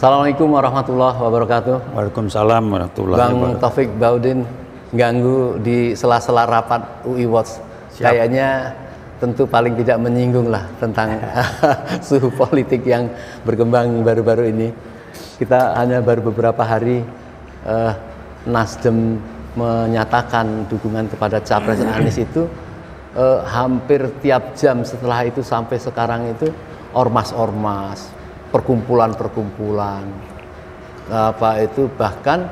Assalamualaikum warahmatullahi wabarakatuh. Waalaikumsalam warahmatullahi Bang wabarakatuh. Taufik Baudin ganggu di sela-sela rapat UI Watch. Kayaknya tentu paling tidak menyinggung lah tentang suhu politik yang berkembang baru-baru ini. Kita hanya baru beberapa hari Nasdem menyatakan dukungan kepada Capres Anies itu, hampir tiap jam setelah itu sampai sekarang itu ormas-ormas, perkumpulan-perkumpulan, bahkan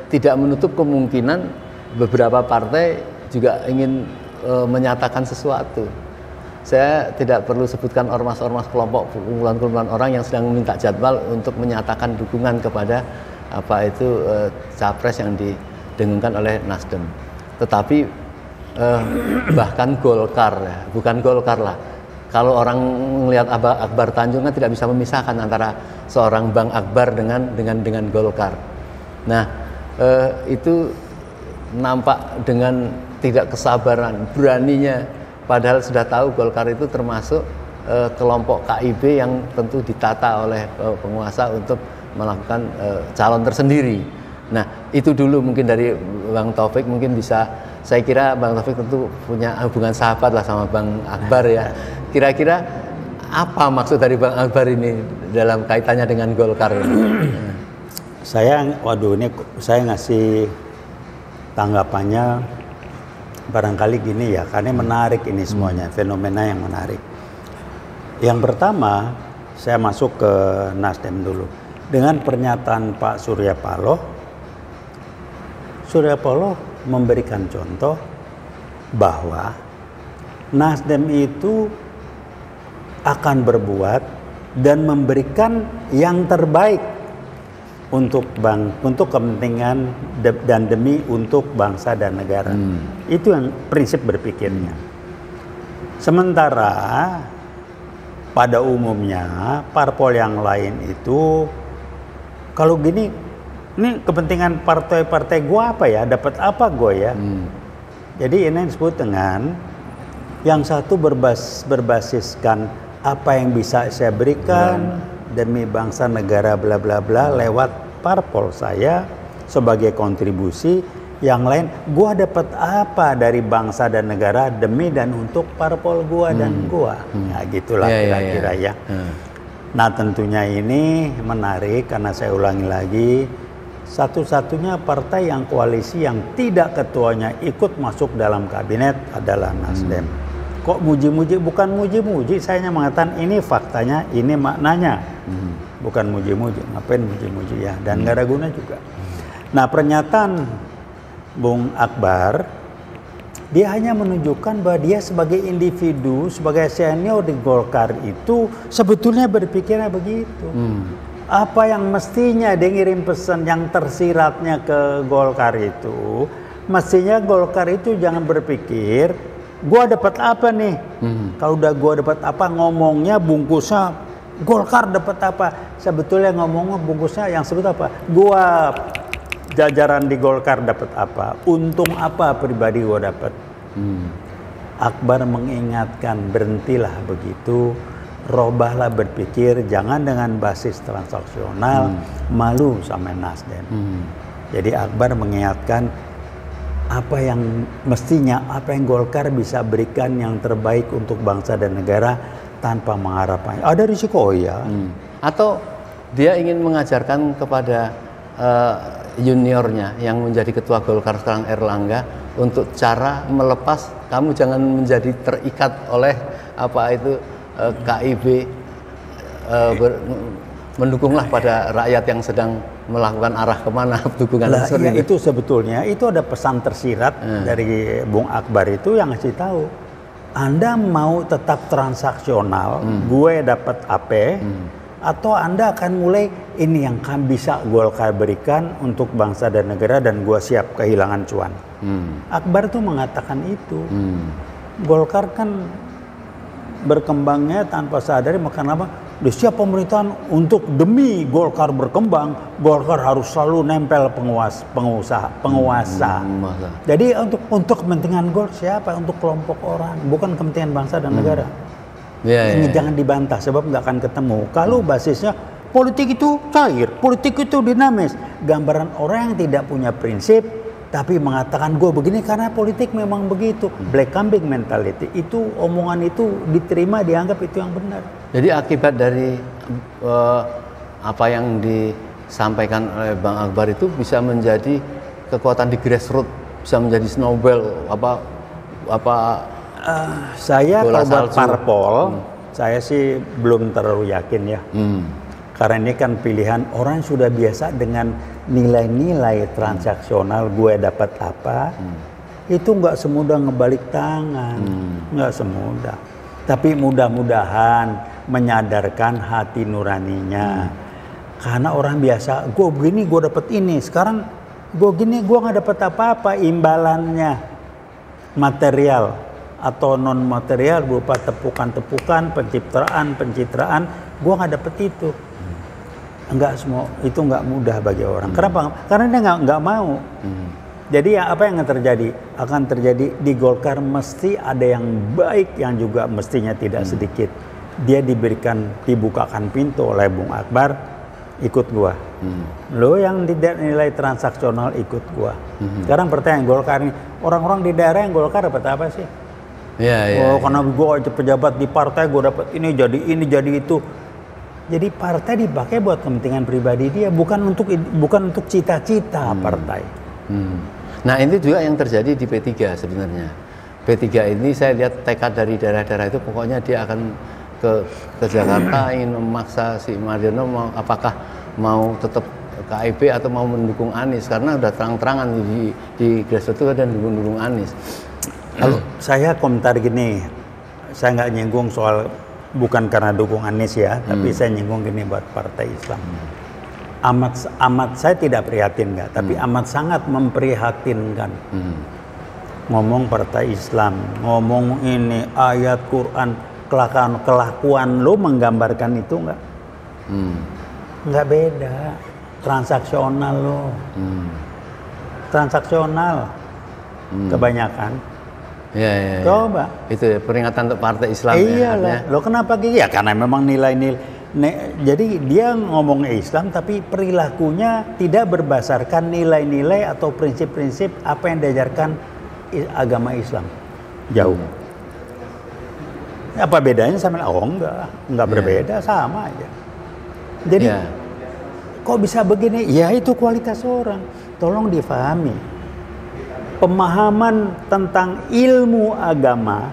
tidak menutup kemungkinan beberapa partai juga ingin menyatakan sesuatu. Saya tidak perlu sebutkan ormas-ormas, kelompok, kumpulan-kumpulan orang yang sedang meminta jadwal untuk menyatakan dukungan kepada capres yang didengungkan oleh Nasdem. Tetapi bahkan Golkar, ya, bukan Golkar lah. Kalau orang melihat Akbar Tanjung kan tidak bisa memisahkan antara seorang Bang Akbar dengan Golkar. Nah, itu nampak dengan tidak kesabaran, beraninya, padahal sudah tahu Golkar itu termasuk kelompok KIB yang tentu ditata oleh penguasa untuk melakukan calon tersendiri. Nah, itu dulu mungkin dari Bang Taufik, mungkin bisa, saya kira Bang Taufik tentu punya hubungan sahabat lah sama Bang Akbar ya. Kira-kira apa maksud dari Bang Akbar ini dalam kaitannya dengan Golkar ini? Saya ngasih tanggapannya barangkali gini ya, karena menarik ini semuanya, fenomena yang menarik. Yang pertama, saya masuk ke Nasdem dulu. Dengan pernyataan Pak Surya Paloh memberikan contoh bahwa Nasdem itu akan berbuat dan memberikan yang terbaik untuk kepentingan dan demi untuk bangsa dan negara. Itu yang prinsip berpikirnya. Sementara pada umumnya parpol yang lain itu kalau gini, ini kepentingan partai-partai gua apa ya? Dapat apa gua ya? Jadi ini disebut dengan yang satu berbasiskan apa yang bisa saya berikan demi bangsa negara bla bla bla lewat parpol saya sebagai kontribusi. Yang lain, gua dapat apa dari bangsa dan negara demi dan untuk parpol gua dan gua. Nah, gitulah kira-kira ya. Nah, tentunya ini menarik karena saya ulangi lagi, satu-satunya partai yang koalisi yang tidak ketuanya ikut masuk dalam kabinet adalah Nasdem. Kok muji-muji? Bukan muji-muji, saya hanya mengatakan ini faktanya, ini maknanya. Bukan muji-muji, ngapain muji-muji ya, dan nggak ada guna juga. Nah, pernyataan Bung Akbar, dia hanya menunjukkan bahwa dia sebagai individu, sebagai senior di Golkar itu sebetulnya berpikirnya begitu. Apa yang mestinya dia ngirim pesan yang tersiratnya ke Golkar itu, mestinya Golkar itu jangan berpikir gua dapat apa nih. Kalau udah gua dapat apa, ngomongnya bungkusnya Golkar dapat apa. Sebetulnya ngomongnya bungkusnya yang sebut apa? Gua jajaran di Golkar dapat apa? Untung apa pribadi gua dapat? Akbar mengingatkan, berhentilah begitu. Robahlah berpikir, jangan dengan basis transaksional, malu sama Nasdem. Jadi Akbar mengingatkan apa yang mestinya, apa yang Golkar bisa berikan yang terbaik untuk bangsa dan negara tanpa mengharapkan ada risiko ya. Atau dia ingin mengajarkan kepada juniornya yang menjadi ketua Golkar sekarang, Erlangga, untuk cara melepas, kamu jangan menjadi terikat oleh KIB, mendukunglah pada rakyat yang sedang melakukan arah kemana dukungan ya, itu sebetulnya itu ada pesan tersirat dari Bung Akbar itu yang ngasih tahu, Anda mau tetap transaksional, gue dapat apa, atau Anda akan mulai ini yang kan bisa Golkar berikan untuk bangsa dan negara dan gue siap kehilangan cuan. Akbar tuh mengatakan itu. Golkar kan berkembangnya tanpa sadar, makanya apa? Di setiap pemerintahan untuk demi Golkar berkembang, Golkar harus selalu nempel penguasa. Jadi untuk kepentingan Golkar siapa? Untuk kelompok orang, bukan kepentingan bangsa dan negara. Ini jangan dibantah sebab nggak akan ketemu. Kalau basisnya politik itu cair, politik itu dinamis. Gambaran orang yang tidak punya prinsip tapi mengatakan gue begini karena politik memang begitu. Black kambing mentality itu, omongan itu diterima, dianggap itu yang benar. Jadi akibat dari apa yang disampaikan oleh Bang Akbar itu bisa menjadi kekuatan di grassroots, bisa menjadi snowball saya bola kalau buat salju. parpol, saya sih belum terlalu yakin ya. Karena ini kan pilihan orang sudah biasa dengan nilai-nilai transaksional, gue dapat apa, itu nggak semudah ngebalik tangan, nggak semudah. Tapi mudah-mudahan menyadarkan hati nuraninya. Karena orang biasa, gue begini gue dapat ini, sekarang gue gini gue nggak dapat apa-apa, imbalannya material atau non material berupa tepukan-tepukan, pencitraan, gue nggak dapet itu. Enggak semua itu nggak mudah bagi orang. Kenapa? Karena dia nggak mau. Jadi ya, apa yang terjadi? Akan terjadi di Golkar mesti ada yang baik yang juga mestinya tidak sedikit. Dia dibukakan pintu oleh Bung Akbar, ikut gua. Lo yang tidak nilai transaksional ikut gua. Sekarang pertanyaan Golkar ini, orang-orang di daerah yang Golkar dapat apa sih? Karena gua pejabat di partai, gua dapat ini jadi itu. Jadi partai dipakai buat kepentingan pribadi dia, bukan untuk cita-cita partai. Nah ini juga yang terjadi di P3 sebenarnya. P3 ini saya lihat tekad dari daerah-daerah itu, pokoknya dia akan ke Jakarta ingin memaksa si Mardiono apakah mau tetap KIP atau mau mendukung Anies, karena udah terang-terangan di grassroots itu dan mendukung Anies. Kalau saya komentar gini, saya nggak nyinggung soal bukan karena dukung Anies ya, tapi saya nyinggung gini buat partai Islam. Amat saya tidak prihatin nggak, tapi amat sangat memprihatinkan. Ngomong partai Islam, ngomong ini ayat Quran, kelakuan lo menggambarkan itu nggak? Nggak beda, transaksional lo, transaksional kebanyakan. Ya. Coba. Itu ya, peringatan untuk partai Islam. Iyalah. Lo kenapa gitu? Ya karena memang nilai-nilai. Jadi dia ngomong Islam tapi perilakunya tidak berbasarkan nilai-nilai atau prinsip-prinsip apa yang diajarkan agama Islam. Jauh. Apa bedanya sama? Oh enggak berbeda, sama aja. Jadi kok bisa begini? Ya itu kualitas orang. Tolong difahami. Pemahaman tentang ilmu agama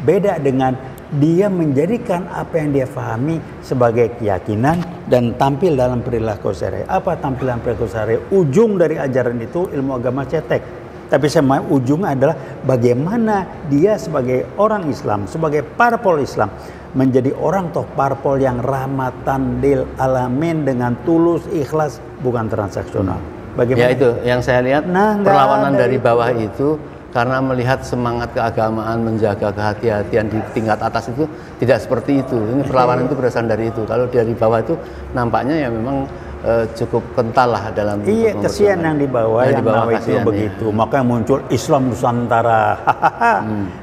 beda dengan dia menjadikan apa yang dia pahami sebagai keyakinan dan tampil dalam perilaku sehari. Apa tampilan perilaku sehari? Ujung dari ajaran itu ilmu agama cetek. Tapi saya ujung adalah bagaimana dia sebagai orang Islam, sebagai parpol Islam menjadi orang toh parpol yang rahmatan lil alamin dengan tulus, ikhlas, bukan transaksional. Bagaimana? Ya itu yang saya lihat perlawanan dari bawah itu karena melihat semangat keagamaan, menjaga kehati-hatian di tingkat atas itu tidak seperti itu. Ini perlawanan itu berasal dari itu. Kalau dari bawah itu nampaknya ya memang cukup kental lah dalam. Iya, kesian yang di bawah yang nawa itu begitu. Makanya muncul Islam Nusantara.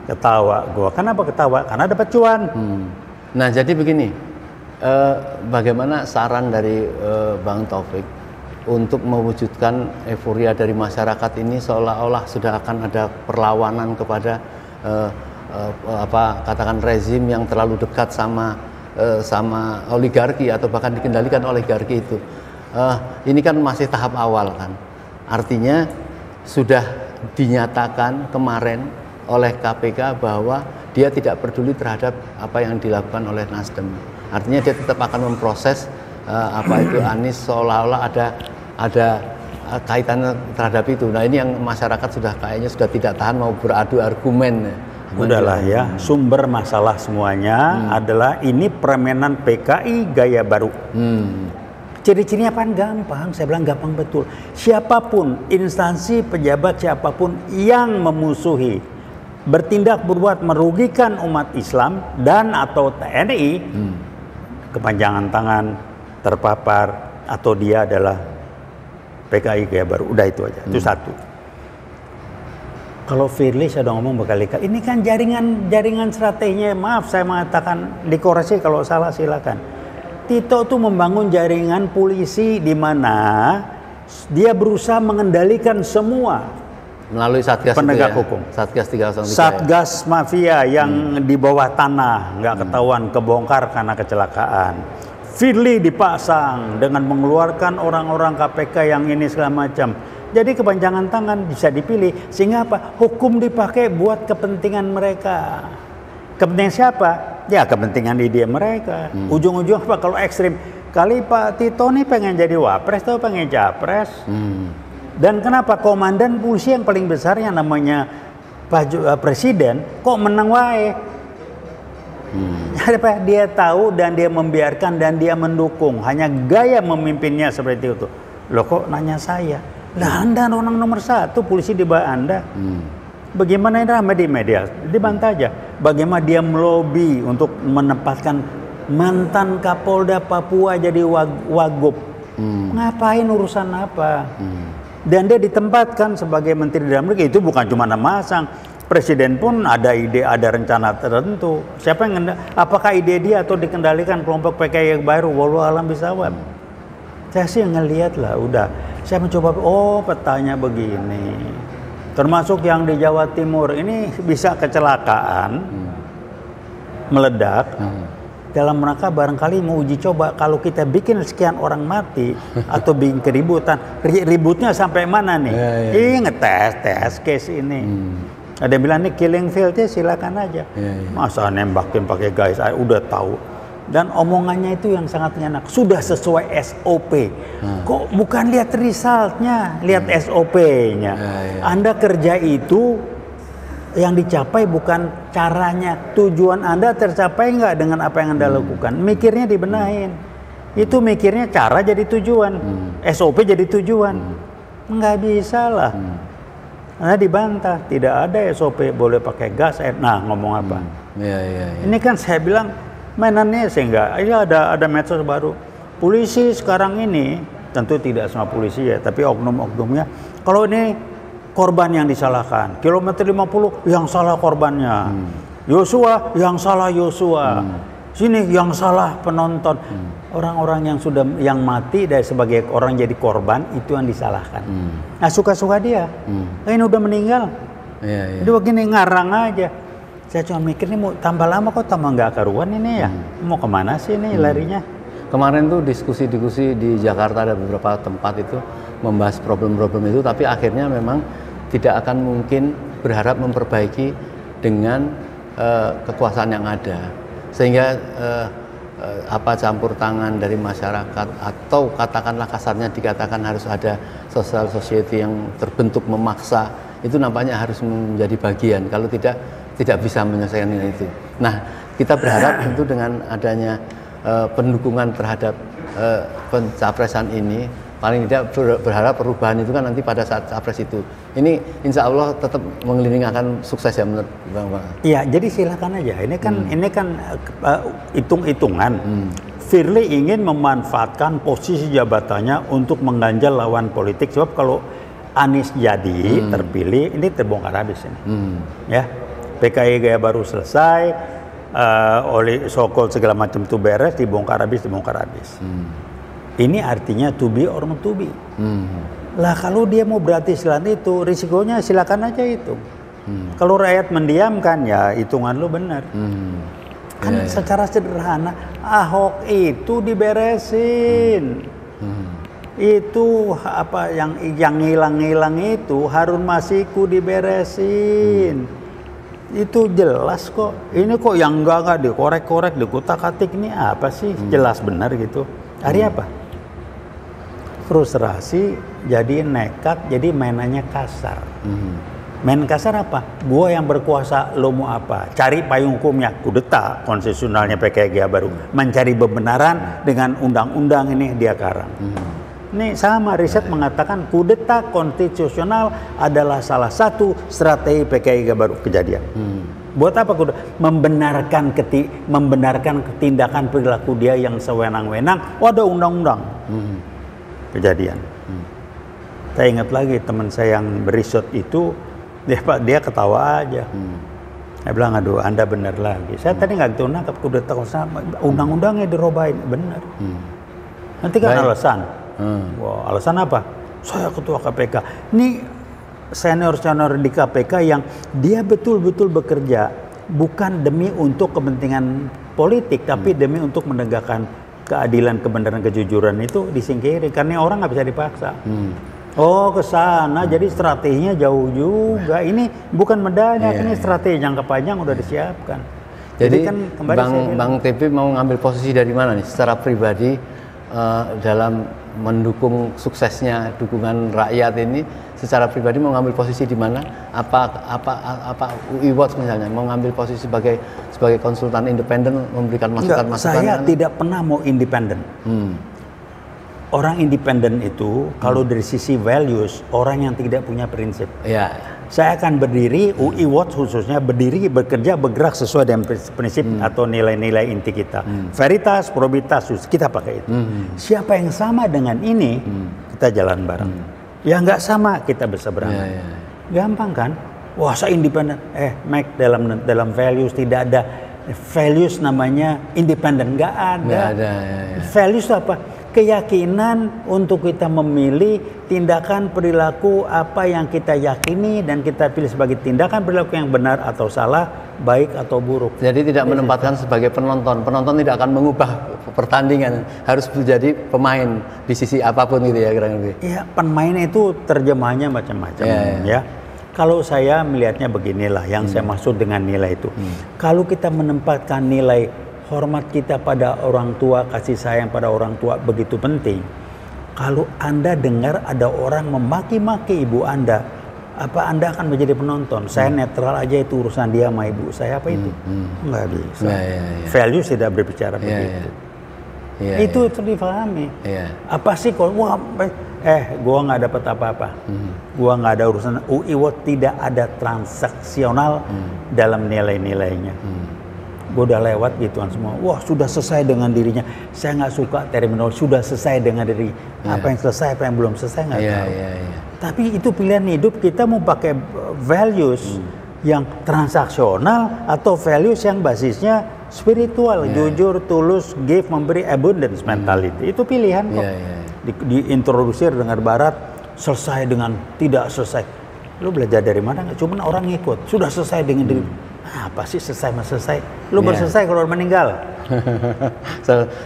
Ketawa gua. Kenapa ketawa? Karena dapat cuan. Nah jadi begini, bagaimana saran dari Bang Taufik untuk mewujudkan euforia dari masyarakat ini seolah-olah sudah akan ada perlawanan kepada katakan rezim yang terlalu dekat sama oligarki atau bahkan dikendalikan oligarki itu. Ini kan masih tahap awal kan. Artinya sudah dinyatakan kemarin oleh KPK bahwa dia tidak peduli terhadap apa yang dilakukan oleh Nasdem. Artinya dia tetap akan memproses Anies seolah-olah ada kaitannya terhadap itu. Nah ini yang masyarakat kayaknya sudah tidak tahan mau beradu argumen. Udahlah ya, sumber masalah semuanya adalah ini permainan PKI gaya baru. Ciri-cirinya apa? Gampang, saya bilang gampang betul. Siapapun, instansi, pejabat, siapapun yang memusuhi, bertindak berbuat merugikan umat Islam dan atau TNI, kepanjangan tangan, terpapar, atau dia adalah PKI gaya baru. Udah itu aja, itu satu. Kalau Firly saya udah ngomong berkali-kali, ini kan jaringan strateginya, maaf saya mengatakan dikoreksi kalau salah silakan. Tito tuh membangun jaringan polisi di mana dia berusaha mengendalikan semua melalui Satgas penegak itu ya? hukum. Satgas 303. Satgas mafia yang di bawah tanah, nggak ketahuan, kebongkar karena kecelakaan. Firly dipasang dengan mengeluarkan orang-orang KPK yang ini segala macam. Jadi kepanjangan tangan bisa dipilih, sehingga apa? Hukum dipakai buat kepentingan mereka. Kepentingan siapa? Ya kepentingan ide mereka. Ujung-ujung apa kalau ekstrim? Kali Pak Tito nih pengen jadi wapres atau pengen capres. Dan kenapa komandan polisi yang paling besar yang namanya Presiden kok menang wae? Dia tahu dan dia membiarkan dan dia mendukung. Hanya gaya memimpinnya seperti itu. Loh kok nanya saya? Lah Anda orang nomor 1, polisi di bawah Anda. Bagaimana ini ramai di media? Dibantah aja. Bagaimana dia melobi untuk menempatkan mantan Kapolda Papua jadi wagub. Ngapain urusan apa? Dan dia ditempatkan sebagai Menteri Dalam Negeri. Itu bukan cuma nama asang. Presiden pun ada ide, ada rencana tertentu. Siapa yang apakah ide dia atau dikendalikan kelompok PKI yang baru? Wallahu alam bisawab. Saya sih ngelihat lah, udah. Saya mencoba, petanya begini. Termasuk yang di Jawa Timur ini bisa kecelakaan, meledak. Dalam rangka barangkali mau uji coba kalau kita bikin sekian orang mati atau bikin keributan, ributnya sampai mana nih? Ini ngetes case ini. Ada yang bilang nih killing field-nya silakan aja. Masa nembakin pakai guys, udah tahu. Dan omongannya itu yang sangat enak. Sudah sesuai SOP. Kok bukan lihat resultnya, lihat SOP-nya. Anda kerja itu yang dicapai bukan caranya. Tujuan Anda tercapai nggak dengan apa yang Anda lakukan. Mikirnya dibenahin. Itu mikirnya cara jadi tujuan. SOP jadi tujuan. Nggak bisa lah. Nah dibantah, tidak ada SOP boleh pakai gas. Nah ngomong apa? Ini kan saya bilang mainannya sehingga ada medsos baru. Polisi sekarang ini tentu tidak semua polisi ya, tapi oknum-oknumnya. Kalau ini korban yang disalahkan, kilometer 50 yang salah korbannya, Yosua yang salah Yosua, sini yang salah penonton. Orang-orang yang mati dari sebagai orang jadi korban itu yang disalahkan. Nah suka-suka dia, ini udah meninggal. Itu begini ngarang aja. Saya cuma mikir nih mau tambah lama kok tambah nggak karuan ini ya. Mau kemana sih ini larinya? Kemarin tuh diskusi-diskusi di Jakarta ada beberapa tempat itu membahas problem-problem itu, tapi akhirnya memang tidak akan mungkin berharap memperbaiki dengan kekuasaan yang ada. Sehingga apa campur tangan dari masyarakat atau katakanlah kasarnya dikatakan harus ada social society yang terbentuk memaksa, itu nampaknya harus menjadi bagian. Kalau tidak bisa menyelesaikan itu. Nah, kita berharap tentu dengan adanya pendukungan terhadap pencapresan ini, paling tidak berharap perubahan itu kan nanti pada saat capres itu. Ini insya Allah tetap mengelilingi akan sukses ya menurut Bang. Iya, jadi silakan aja. Ini kan hitung-hitungan. Firly ingin memanfaatkan posisi jabatannya untuk mengganjal lawan politik. Sebab kalau Anies jadi terpilih, ini terbongkar habis ini. Ya. PKI gaya baru selesai, oleh sokol segala macam itu beres, dibongkar habis. Ini artinya to be or not to be. Lah kalau dia mau berarti silan itu, risikonya silakan aja hitung. Kalau rakyat mendiamkan ya hitungan lu benar. Kan secara sederhana Ahok itu diberesin. Itu apa yang hilang-hilang itu Harun Masiku diberesin. Itu jelas kok. Ini kok yang enggak dikorek-korek, dikutak-katik ini apa sih? Jelas benar gitu. Hari apa? Frustrasi, jadi nekat, jadi mainannya kasar. Main kasar apa? Gua yang berkuasa, lo mau apa? Cari payung hukumnya, kudeta konstitusionalnya PKI baru. Mencari kebenaran dengan undang-undang ini dia karang. Ini sama riset mengatakan kudeta konstitusional adalah salah satu strategi PKI baru kejadian. Buat apa kudeta? Membenarkan tindakan perilaku dia yang sewenang-wenang. Ada undang-undang. Kejadian. Saya ingat lagi teman saya yang berisut itu dia ketawa aja. Saya bilang, aduh Anda benar lagi. Saya tadi nggak gitu nangkap kudeta sama undang-undangnya dirobain, benar. Nanti kan alasan. Wah, alasan apa? Saya ketua KPK. Ini senior-senior di KPK yang dia betul-betul bekerja bukan demi untuk kepentingan politik, tapi demi untuk menegakkan keadilan, kebenaran, kejujuran itu disingkiri karena orang nggak bisa dipaksa. Oh, ke sana. Jadi strateginya jauh juga. Ini bukan mendadak, ini strategi jangka panjang udah disiapkan. Jadi kan kembali Bang TB mau ngambil posisi dari mana nih secara pribadi dalam mendukung suksesnya dukungan rakyat ini? Secara pribadi mau ngambil posisi di mana? Apa UI Watch misalnya mau ngambil posisi sebagai konsultan independen memberikan masukan-masukan? Saya tidak pernah mau independen. Orang independen itu kalau dari sisi values orang yang tidak punya prinsip. Ya. Saya akan berdiri, UI Watch khususnya berdiri, bekerja, bergerak sesuai dengan prinsip atau nilai-nilai inti kita. Veritas, probitas, kita pakai itu. Siapa yang sama dengan ini, kita jalan bareng. Ya nggak sama, kita bisa berangan. Gampang kan? Wah, saya independen. Mac, dalam values tidak ada values namanya independen, nggak ada. Nggak ada. Values itu apa? Keyakinan untuk kita memilih tindakan perilaku apa yang kita yakini dan kita pilih sebagai tindakan perilaku yang benar atau salah, baik atau buruk. Jadi tidak menempatkan sebagai penonton. Penonton tidak akan mengubah pertandingan, harus menjadi pemain di sisi apapun gitu ya kurang lebih. Iya, pemain itu terjemahannya macam-macam ya. Kalau saya melihatnya beginilah yang saya maksud dengan nilai itu. Kalau kita menempatkan nilai hormat kita pada orang tua, kasih sayang pada orang tua begitu penting. Kalau Anda dengar ada orang memaki-maki ibu Anda, apa Anda akan menjadi penonton? Saya netral aja, itu urusan dia sama ibu saya, apa itu? Nggak bisa. Values tidak berbicara begitu. Itu harus difahami. Apa sih kalau gua nggak dapat apa-apa, gua nggak ada urusan. UI Watch tidak ada transaksional dalam nilai-nilainya. Gue udah lewat gituan semua. Wah, sudah selesai dengan dirinya. Saya nggak suka terminologi sudah selesai dengan diri. Apa yang selesai, apa yang belum selesai nggak tahu. Tapi itu pilihan hidup, kita mau pakai values yang transaksional atau values yang basisnya spiritual, jujur, tulus, give, memberi, abundance mentality. Itu pilihan kok. Diintrodusir dengan barat, selesai dengan tidak selesai. Lu belajar dari mana? Cuman orang ngikut. Sudah selesai dengan diri. Apa sih selesai? Lu baru selesai kalau meninggal.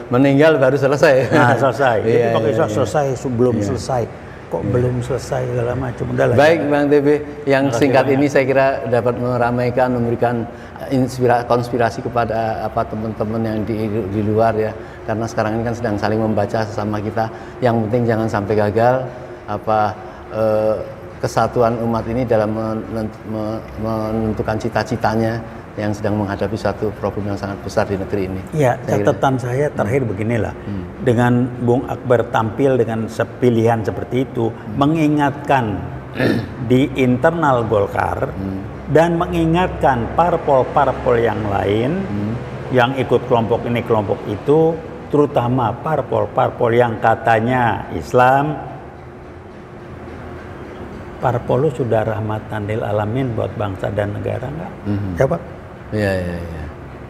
Meninggal baru selesai. Nah, selesai. Jadi pakai selesai sebelum selesai. Kok belum selesai segala macam. Baik Bang TB, yang singkat ini saya kira dapat meramaikan, memberikan konspirasi kepada teman-teman yang di luar ya. Karena sekarang ini kan sedang saling membaca sesama kita. Yang penting jangan sampai gagal kesatuan umat ini dalam menentukan cita-citanya yang sedang menghadapi suatu problem yang sangat besar di negeri ini. Ya, catatan saya terakhir beginilah. Dengan Bung Akbar tampil dengan pilihan seperti itu, mengingatkan di internal Golkar dan mengingatkan parpol-parpol yang lain yang ikut kelompok ini, kelompok itu, terutama parpol-parpol yang katanya Islam. Parpol lu sudah rahmatan lil alamin buat bangsa dan negara nggak? Jawab. Iya.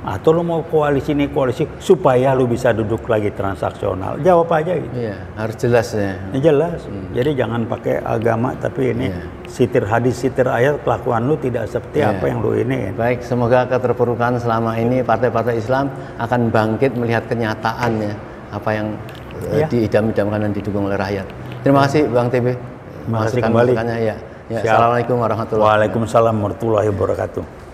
Atau lu mau koalisi ini koalisi supaya lu bisa duduk lagi transaksional? Jawab aja gitu. Iya, harus jelas ya. Jelas. Jadi jangan pakai agama tapi ini sitir hadis, sitir ayat, kelakuan lu tidak seperti apa yang lu ini. Baik, semoga keterpurukan selama ini partai-partai Islam akan bangkit melihat kenyataannya apa yang diidam-idamkan dan didukung oleh rakyat. Terima kasih Bang TB. Terima kasih kembali. Assalamualaikum warahmatullahi wabarakatuh. Waalaikumsalam warahmatullahi wabarakatuh.